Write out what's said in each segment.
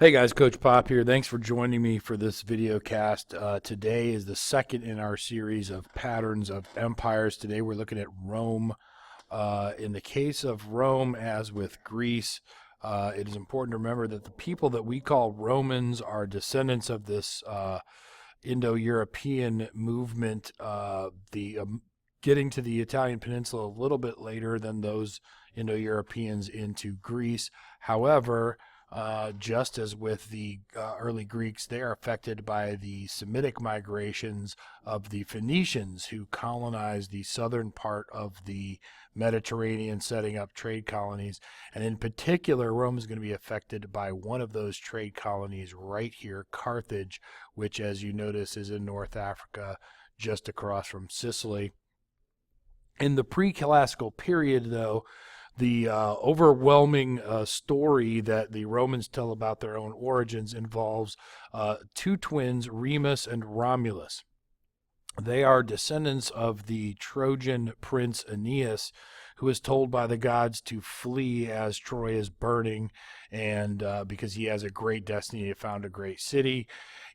Hey guys, Coach Pop here. Thanks for joining me for this video cast. Today is the second in our series of patterns of empires. Today we're looking at Rome. In the case of Rome, as with Greece, it is important to remember that the people that we call Romans are descendants of this Indo-European movement, getting to the Italian peninsula a little bit later than those Indo-Europeans into Greece. However, just as with the early Greeks, they are affected by the Semitic migrations of the Phoenicians who colonized the southern part of the Mediterranean, setting up trade colonies. And in particular, Rome is going to be affected by one of those trade colonies right here, Carthage, which, as you notice, is in North Africa, just across from Sicily. In the pre-classical period, though, the overwhelming story that the Romans tell about their own origins involves two twins, Remus and Romulus. They are descendants of the Trojan prince Aeneas, who is told by the gods to flee as Troy is burning, and because he has a great destiny to found a great city.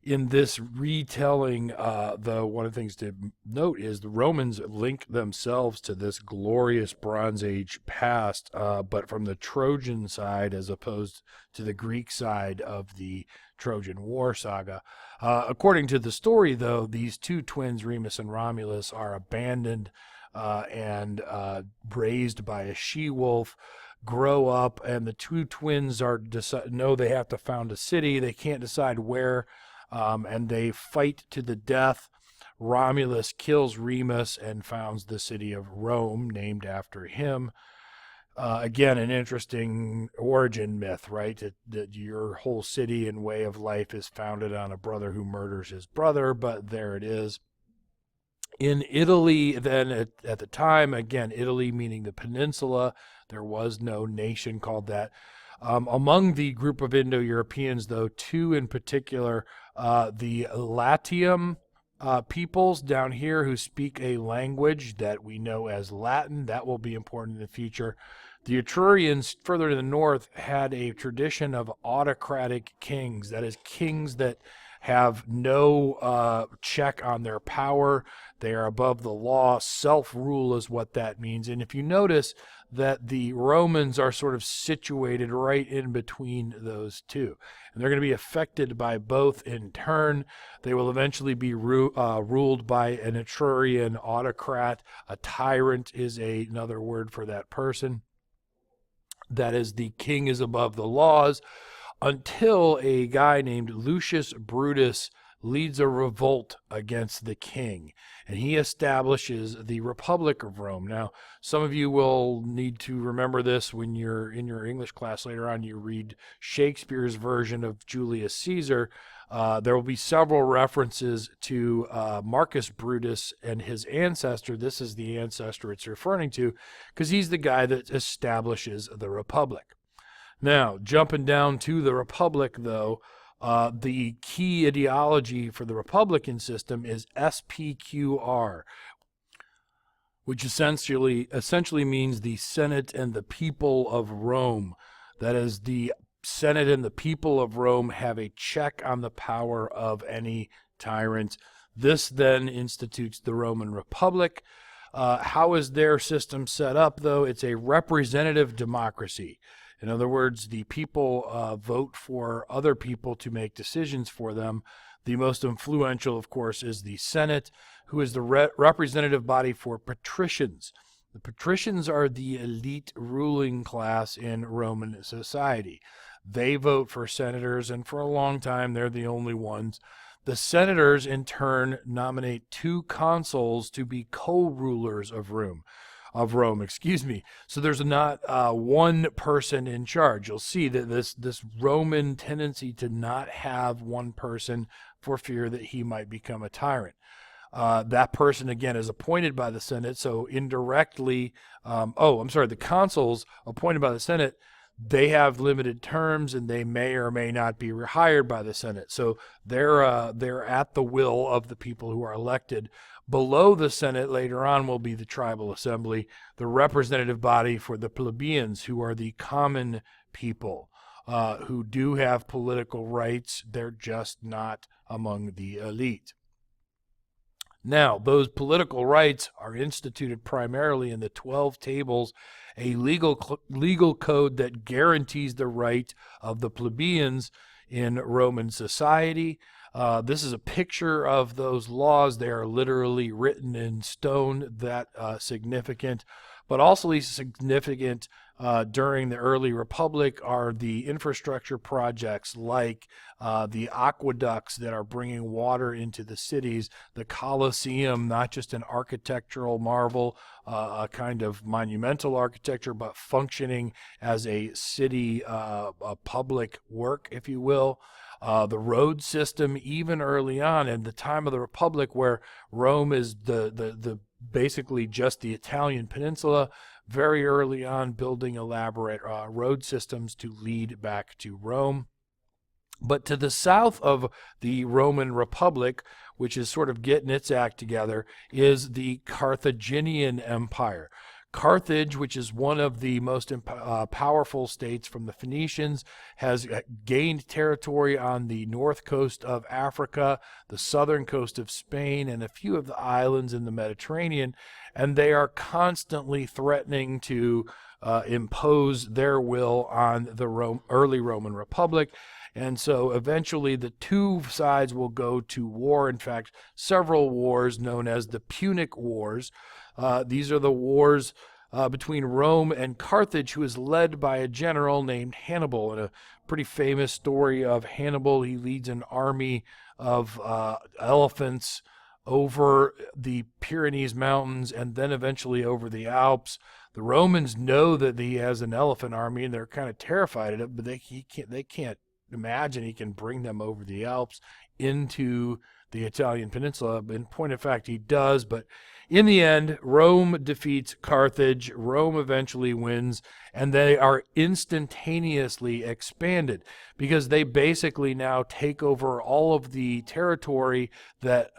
In this retelling, one of the things to note is the Romans link themselves to this glorious Bronze Age past, but from the Trojan side as opposed to the Greek side of the Trojan War saga. According to the story, though, these two twins, Remus and Romulus, are abandoned and raised by a she-wolf, grow up, and the two twins know they have to found a city. They can't decide where, and they fight to the death. Romulus kills Remus and founds the city of Rome, named after him. Again, an interesting origin myth, right? That your whole city and way of life is founded on a brother who murders his brother, but there it is. In Italy, then, at the time, again, Italy meaning the peninsula, there was no nation called that. Among the group of Indo-Europeans, though, two in particular, the Latium peoples down here who speak a language that we know as Latin, that will be important in the future. The Etrurians, further to the north, had a tradition of autocratic kings, that is, kings that have no check on their power. They are above the law. Self-rule is what that means. And if you notice that the Romans are sort of situated right in between those two, and they're going to be affected by both in turn. They will eventually be ruled by an Etrurian autocrat. A tyrant is another word for that person. That is, the king is above the laws, until a guy named Lucius Brutus leads a revolt against the king, and he establishes the Republic of Rome. Now, some of you will need to remember this when you're in your English class later on. You read Shakespeare's version of Julius Caesar. There will be several references to Marcus Brutus and his ancestor. This is the ancestor it's referring to, because he's the guy that establishes the Republic. Now, jumping down to the Republic, though, the key ideology for the Republican system is SPQR, which essentially means the Senate and the people of Rome. That is, the Senate and the people of Rome have a check on the power of any tyrant. This then institutes the Roman Republic. How is their system set up, though? It's a representative democracy. In other words, the people vote for other people to make decisions for them. The most influential, of course, is the Senate, who is the representative body for patricians. The patricians are the elite ruling class in Roman society. They vote for senators, and for a long time, they're the only ones. The senators, in turn, nominate two consuls to be co-rulers of Rome. So there's not one person in charge. You'll see that this Roman tendency to not have one person for fear that he might become a tyrant. That person, again, is appointed by the Senate, so indirectly, the consuls appointed by the Senate, they have limited terms, and they may or may not be rehired by the Senate. So they're at the will of the people who are elected. Below the Senate later on will be the tribal assembly, the representative body for the plebeians, who are the common people. who do have political rights. They're just not among the elite. Now, those political rights are instituted primarily in the 12 Tables, a legal code that guarantees the right of the plebeians in Roman society. This is a picture of those laws. They are literally written in stone, that significant. But also significant during the early Republic are the infrastructure projects like the aqueducts that are bringing water into the cities, the Colosseum, not just an architectural marvel, a kind of monumental architecture, but functioning as a city, a public work, if you will. The road system, even early on in the time of the Republic, where Rome is the basically just the Italian peninsula, very early on building elaborate road systems to lead back to Rome. But to the south of the Roman Republic, which is sort of getting its act together, is the Carthaginian Empire. Carthage, which is one of the most powerful states from the Phoenicians, has gained territory on the north coast of Africa, the southern coast of Spain, and a few of the islands in the Mediterranean, and they are constantly threatening to impose their will on the early Roman Republic. And so eventually the two sides will go to war. In fact, several wars known as the Punic Wars. These are the wars between Rome and Carthage, who is led by a general named Hannibal. And a pretty famous story of Hannibal, he leads an army of elephants over the Pyrenees Mountains and then eventually over the Alps. The Romans know that he has an elephant army, and they're kind of terrified of it, but they can't imagine he can bring them over the Alps into the Italian peninsula. In point of fact, he does, but in the end, Rome defeats Carthage. Rome eventually wins, and they are instantaneously expanded because they basically now take over all of the territory that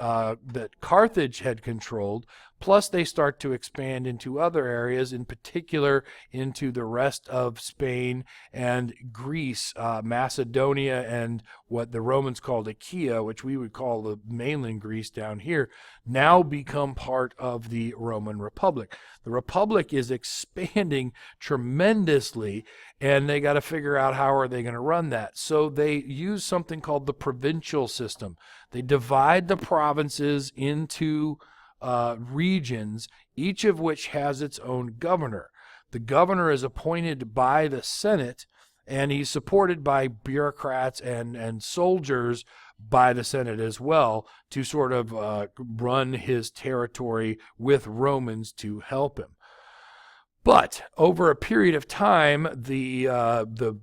Carthage had controlled. Plus, they start to expand into other areas, in particular into the rest of Spain and Greece, Macedonia, and what the Romans called Achaia, which we would call the mainland Greece down here, now become part of the Roman Republic. The Republic is expanding tremendously, and they got to figure out how are they going to run that. So they use something called the provincial system. They divide the provinces into regions, each of which has its own governor. The governor is appointed by the Senate, and he's supported by bureaucrats and soldiers by the Senate as well to sort of run his territory with Romans to help him. But over a period of time, the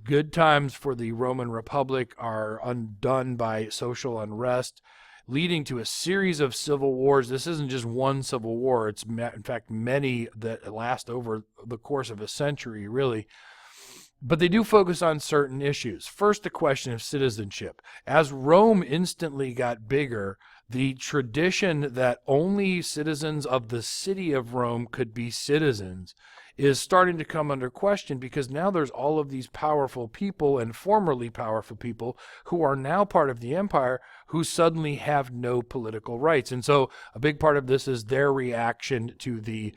good times for the Roman Republic are undone by social unrest, leading to a series of civil wars. This isn't just one civil war. It's, in fact, many that last over the course of a century, really. But they do focus on certain issues. First, the question of citizenship. As Rome instantly got bigger, the tradition that only citizens of the city of Rome could be citizens is starting to come under question, because now there's all of these powerful people and formerly powerful people who are now part of the empire who suddenly have no political rights. And so a big part of this is their reaction to the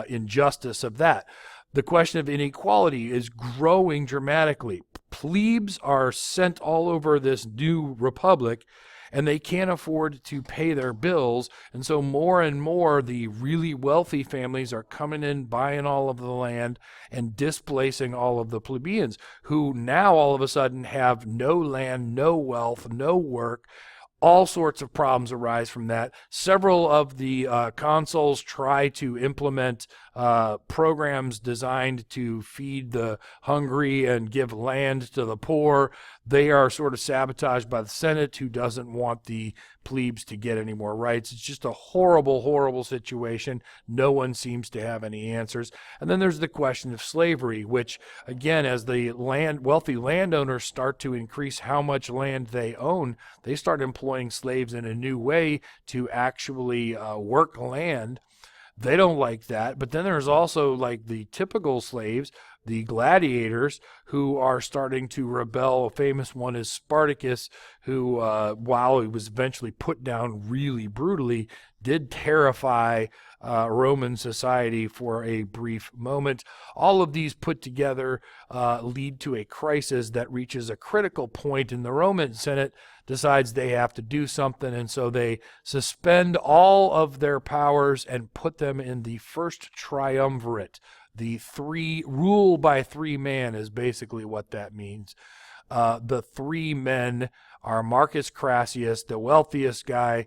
injustice of that. The question of inequality is growing dramatically. Plebes are sent all over this new republic, and they can't afford to pay their bills. And so more and more, the really wealthy families are coming in, buying all of the land, and displacing all of the plebeians, who now all of a sudden have no land, no wealth, no work. All sorts of problems arise from that. Several of the consuls try to implement programs designed to feed the hungry and give land to the poor. They are sort of sabotaged by the Senate, who doesn't want the plebes to get any more rights. It's just a horrible, horrible situation. No one seems to have any answers. And then there's the question of slavery, which, again, as the wealthy landowners start to increase how much land they own, they start employing slaves in a new way to actually work land. They don't like that. But then there's also like the typical slaves the gladiators who are starting to rebel. A famous one is Spartacus, who, while he was eventually put down really brutally, did terrify Roman society for a brief moment. All of these put together lead to a crisis that reaches a critical point, and the Roman Senate decides they have to do something, and so they suspend all of their powers and put them in the First Triumvirate. The rule by three man is basically what that means. The three men are Marcus Crassus, the wealthiest the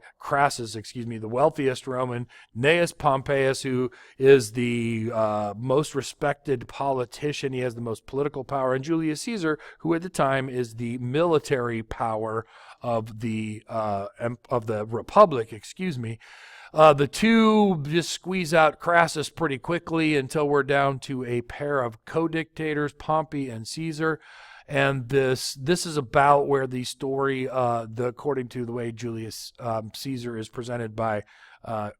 wealthiest Roman, Gnaeus Pompeius, who is the most respected politician. He has the most political power, and Julius Caesar, who at the time is the military power of the Republic. The two just squeeze out Crassus pretty quickly until we're down to a pair of co-dictators, Pompey and Caesar. And this is about where the story, according to the way Julius Caesar is presented by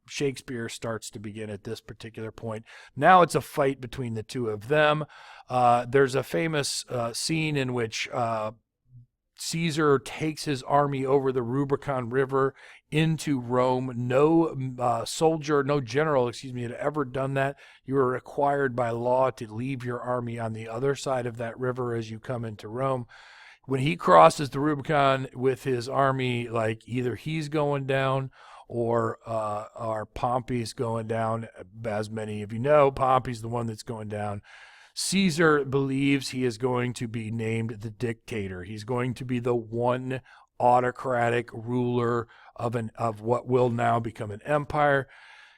Shakespeare, starts to begin at this particular point. Now it's a fight between the two of them. There's a famous scene in which Caesar takes his army over the Rubicon River into Rome. No general, had ever done that. You were required by law to leave your army on the other side of that river as you come into Rome. When he crosses the Rubicon with his army, like either he's going down or Pompey's going down. As many of you know, Pompey's the one that's going down. Caesar believes he is going to be named the dictator. He's going to be the one autocratic ruler of what will now become an empire.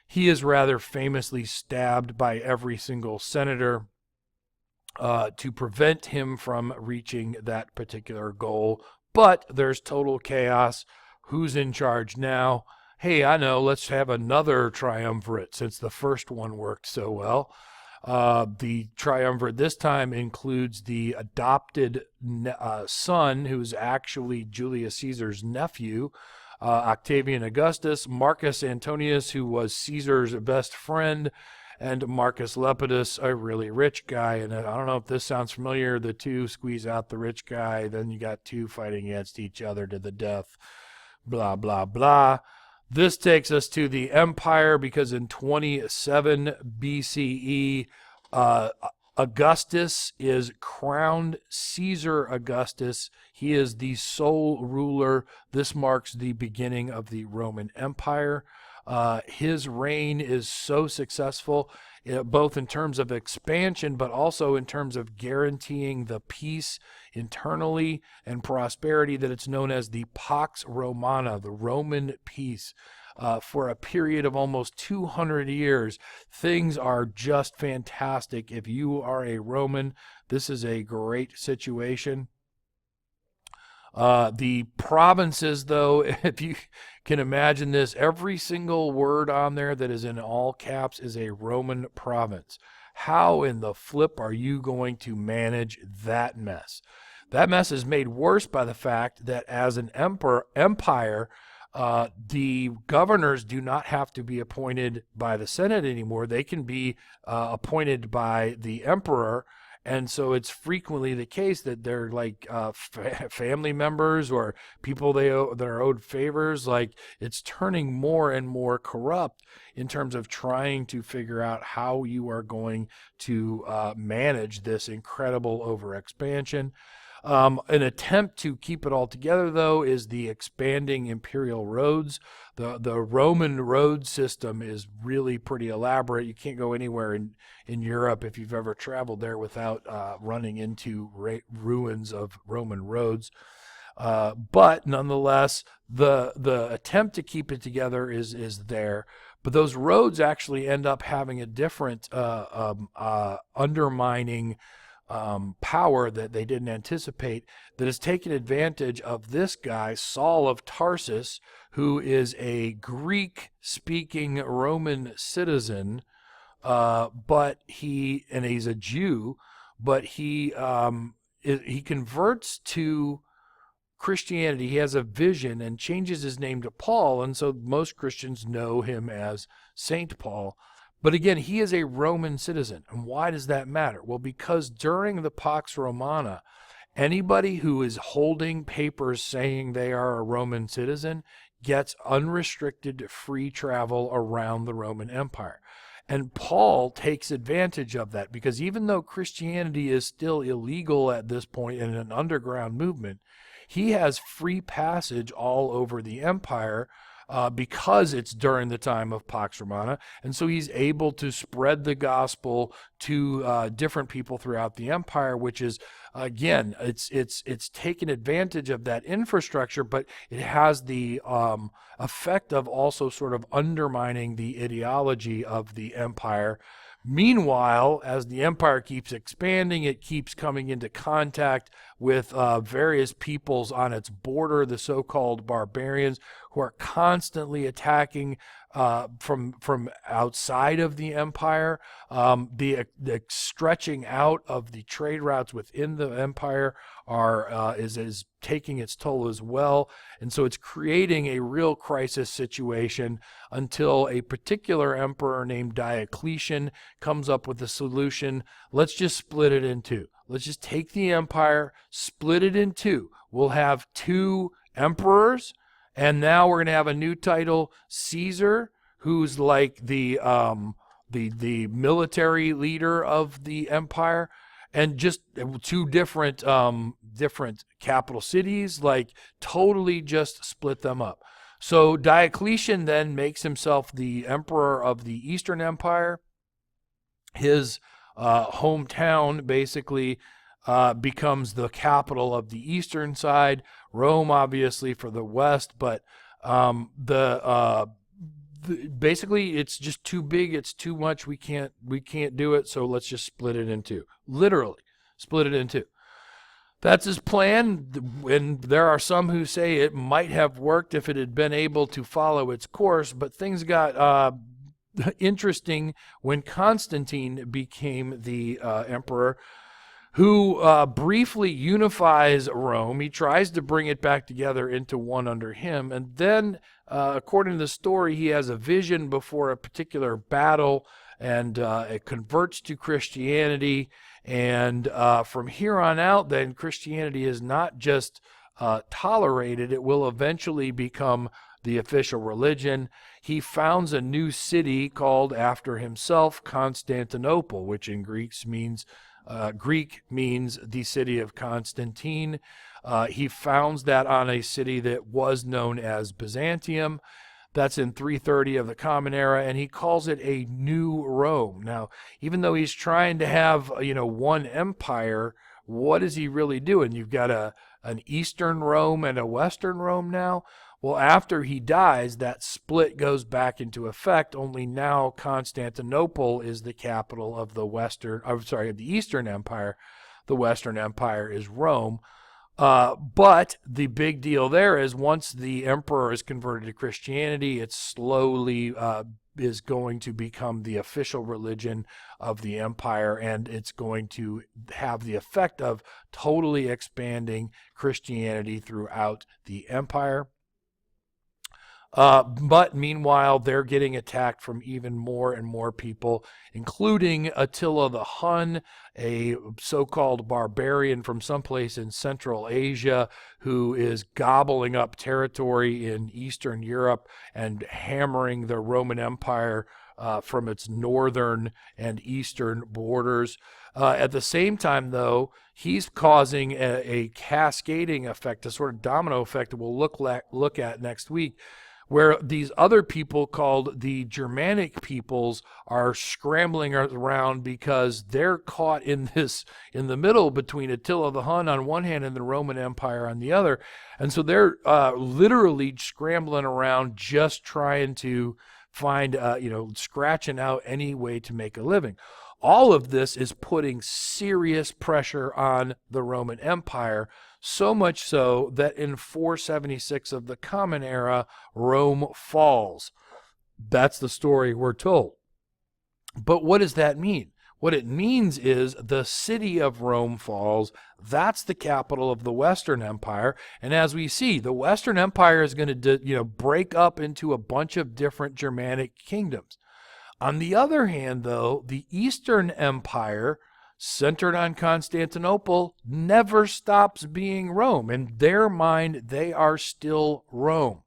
He is rather famously stabbed by every single senator to prevent him from reaching that particular goal. But there's total chaos. Who's in charge now? Hey, I know, let's have another triumvirate since the first one worked so well. The triumvirate this time includes the adopted son, who's actually Julius Caesar's nephew, Octavian Augustus, Marcus Antonius, who was Caesar's best friend, and Marcus Lepidus, a really rich guy. And I don't know if this sounds familiar. The two squeeze out the rich guy. Then you got two fighting against each other to the death. Blah, blah, blah. This takes us to the empire, because in 27 BCE, Augustus is crowned Caesar Augustus. He is the sole ruler. This marks the beginning of the Roman Empire. His reign is so successful, both in terms of expansion, but also in terms of guaranteeing the peace internally and prosperity, that it's known as the Pax Romana, the Roman peace. For a period of almost 200 years, things are just fantastic. If you are a Roman, this is a great situation. The provinces, though, if you can imagine this, every single word on there that is in all caps is a Roman province. How in the flip are you going to manage that mess? That mess is made worse by the fact that as an empire, the governors do not have to be appointed by the Senate anymore. They can be appointed by the emperor. And so it's frequently the case that they're like family members or people that are owed favors. Like, it's turning more and more corrupt in terms of trying to figure out how you are going to manage this incredible overexpansion. An attempt to keep it all together, though, is the expanding imperial roads. The Roman road system is really pretty elaborate. You can't go anywhere in Europe if you've ever traveled there without running into ruins of Roman roads. But nonetheless, the attempt to keep it together is there. But those roads actually end up having a different undermining power that they didn't anticipate, that has taken advantage of this guy, Saul of Tarsus, who is a Greek-speaking Roman citizen, but he's a Jew, but he converts to Christianity. He has a vision and changes his name to Paul, and so most Christians know him as Saint Paul. But again, he is a Roman citizen. And why does that matter? Well, because during the Pax Romana, anybody who is holding papers saying they are a Roman citizen gets unrestricted free travel around the Roman Empire. And Paul takes advantage of that, because even though Christianity is still illegal at this point in an underground movement, he has free passage all over the empire because it's during the time of Pax Romana. And so he's able to spread the gospel to different people throughout the empire, which is, again, it's taken advantage of that infrastructure, but it has the effect of also sort of undermining the ideology of the empire. Meanwhile, as the empire keeps expanding, it keeps coming into contact with various peoples on its border, the so-called barbarians, who are constantly attacking from outside of the empire. The stretching out of the trade routes within the empire is taking its toll as well. And so it's creating a real crisis situation until a particular emperor named Diocletian comes up with a solution. Let's just split it in two. Let's just take the empire, split it in two. We'll have two emperors, and now we're going to have a new title, Caesar, who's like the military leader of the empire, and just two different capital cities, like totally just split them up. So Diocletian then makes himself the emperor of the Eastern Empire. His hometown basically becomes the capital of the eastern side. Rome, obviously, for the west, but basically it's just too big. It's too much. We can't do it. So let's just split it in two. Literally, split it in two. That's his plan, and there are some who say it might have worked if it had been able to follow its course, but things got interesting when Constantine became the emperor, who briefly unifies Rome. He tries to bring it back together into one under him, and then, according to the story, he has a vision before a particular battle, and it converts to Christianity. And from here on out, then, Christianity is not just tolerated, it will eventually become the official religion. He founds a new city called after himself, Constantinople, which in Greek means the city of Constantine. He founds that on a city that was known as Byzantium. That's in 330 of the Common Era, and he calls it a new Rome. Now, even though he's trying to have, one empire, what is he really doing? You've got an Eastern Rome and a Western Rome now. Well, after he dies, that split goes back into effect, only now Constantinople is the capital of the Eastern Empire. The Western Empire is Rome. But the big deal there is once the emperor is converted to Christianity, it slowly is going to become the official religion of the empire, and it's going to have the effect of totally expanding Christianity throughout the empire. But meanwhile, they're getting attacked from even more and more people, including Attila the Hun, a so-called barbarian from someplace in Central Asia who is gobbling up territory in Eastern Europe and hammering the Roman Empire from its northern and eastern borders. At the same time, though, he's causing a cascading effect, a sort of domino effect that we'll look at next week, where these other people called the Germanic peoples are scrambling around because they're caught in the middle between Attila the Hun on one hand and the Roman Empire on the other. And so they're literally scrambling around just trying to find, scratching out any way to make a living. All of this is putting serious pressure on the Roman Empire, so much so that in 476 of the Common Era, Rome falls. That's the story we're told. But what does that mean? What it means is the city of Rome falls. That's the capital of the Western Empire. And as we see, the Western Empire is going to break up into a bunch of different Germanic kingdoms. On the other hand, though, the Eastern Empire, centered on Constantinople, never stops being Rome. In their mind, they are still Rome.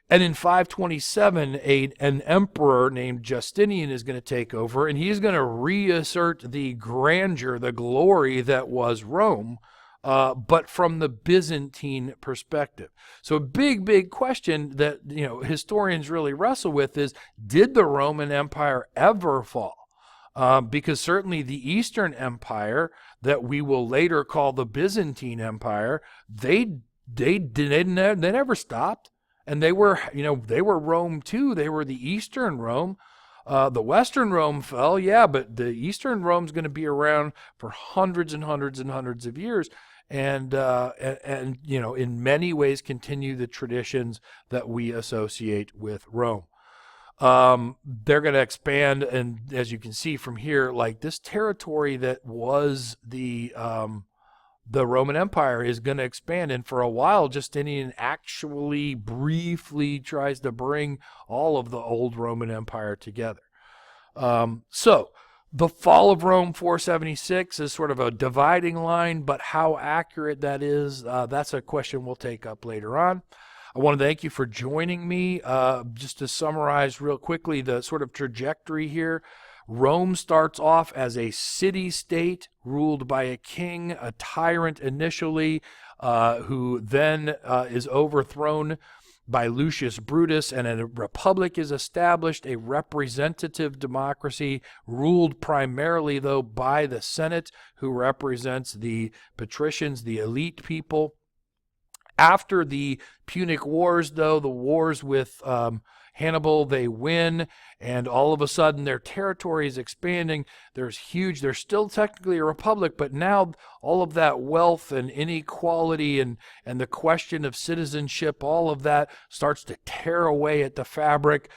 And in 527, an emperor named Justinian is going to take over, and he's going to reassert the grandeur, the glory that was Rome, but from the Byzantine perspective. So a big question that historians really wrestle with is, did the Roman Empire ever fall? Because certainly the Eastern Empire, that we will later call the Byzantine Empire, they never stopped. And they were Rome too. They were the Eastern Rome. The Western Rome fell, yeah, but the Eastern Rome's going to be around for hundreds and hundreds and hundreds of years, and in many ways continue the traditions that we associate with Rome. They're going to expand, and as you can see from here, like this territory that was the Roman Empire is going to expand. And for a while, Justinian actually briefly tries to bring all of the old Roman Empire together. So the fall of Rome 476 is sort of a dividing line, but how accurate that is, that's a question we'll take up later on. I want to thank you for joining me. Just to summarize real quickly the sort of trajectory here. Rome starts off as a city-state ruled by a king, a tyrant initially, who then is overthrown by Lucius Brutus, and a republic is established, a representative democracy ruled primarily, though, by the Senate, who represents the patricians, the elite people. After the Punic Wars, though, the wars with Hannibal, they win, and all of a sudden their territory is expanding. They're still technically a republic, but now all of that wealth and inequality and the question of citizenship, all of that starts to tear away at the fabric,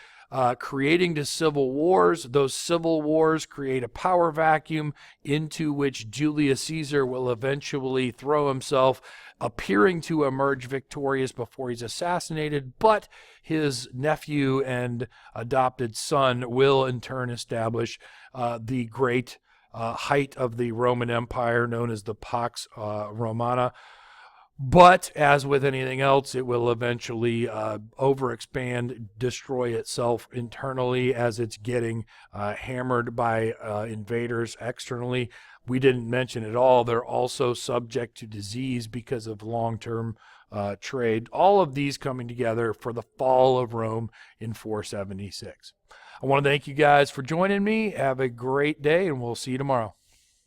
creating the civil wars. Those civil wars create a power vacuum into which Julius Caesar will eventually throw himself, appearing to emerge victorious before he's assassinated, but his nephew and adopted son will in turn establish the great height of the Roman Empire known as the Pax Romana. But as with anything else, it will eventually overexpand, destroy itself internally as it's getting hammered by invaders externally. We didn't mention at all, they're also subject to disease because of long-term trade. All of these coming together for the fall of Rome in 476. I want to thank you guys for joining me. Have a great day, and we'll see you tomorrow.